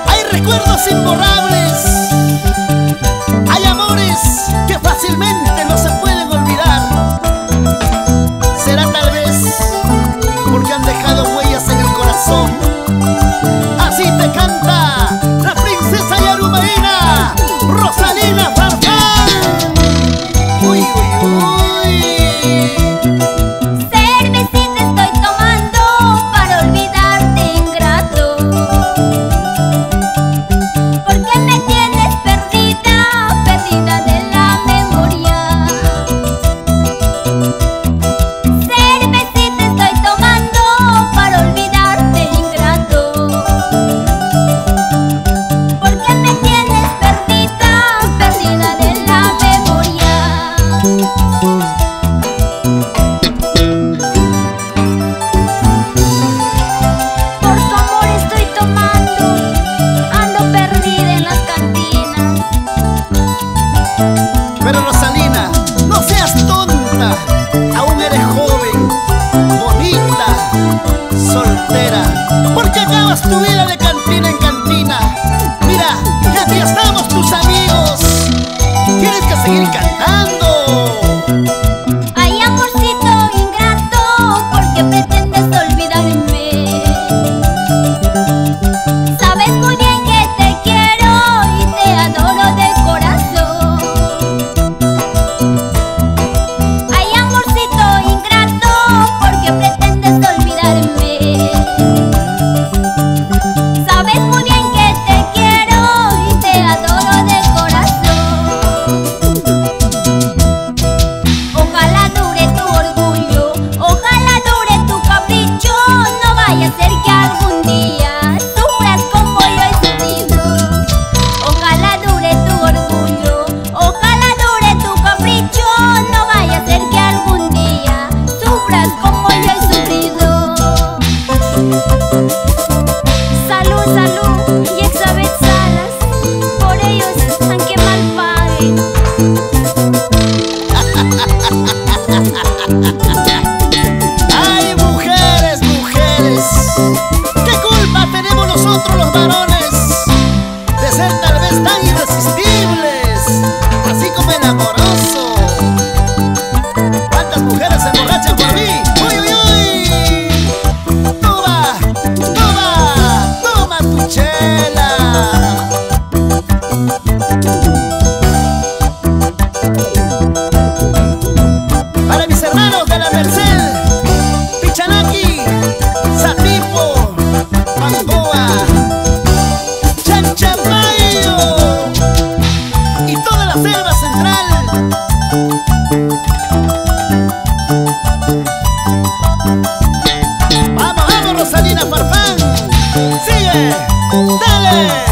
Hay recuerdos imborrables, hay amores que fácilmente no se pueden olvidar. Será tal vez porque han dejado huellas en el corazón. Así te canta la princesa yarumaína, Rosalina Farfán. Uy, uy, uy. Cervecita estoy tomando para olvidarte, ingrato. Porque me tienes perdida, perdida de la memoria. Cervecita estoy tomando para olvidarte, ingrato. Porque me tienes perdida, perdida de la memoria. Por tu amor estoy tomando, ando perdida en las cantinas. Pero Rosalina, no seas tonta, aún eres joven, bonita, soltera. ¿Por qué acabas tu vida de cantina en cantina? Mira, ya aquí estamos tus amigos, tienes que seguir cantando. Ay, amorcito ingrato, ¿por qué pretendes olvidarme? Sabes muy bien que te quiero y te adoro de corazón. Ay, amorcito ingrato, ¿por qué pretendes olvidarme? Sabes muy bien que te quiero y te adoro de corazón. Ojalá dure tu orgullo, ojalá dure tu capricho. No vaya a ser que algún día sufras como yo he sufrido. Ojalá dure tu orgullo, ojalá dure tu capricho. No vaya a ser que algún día sufras como yo he sufrido. Salud, salud y Exabet Salas, por ellos aunque mal paguen. Ay, mujeres, mujeres, ¿qué culpa tenemos nosotros los varones de ser tal vez tan irresistibles, así como el amoroso? ¿Cuántas mujeres se emborrachan por mí? ¡Uy, uy, uy! ¡Toma, toma, toma tu chela! Para mis hermanos de la Merced, Pichanaki, Satipo, Gamboa, Chanchamayo y toda la selva central. Vamos, vamos, Rosalina Farfán, sigue, dale.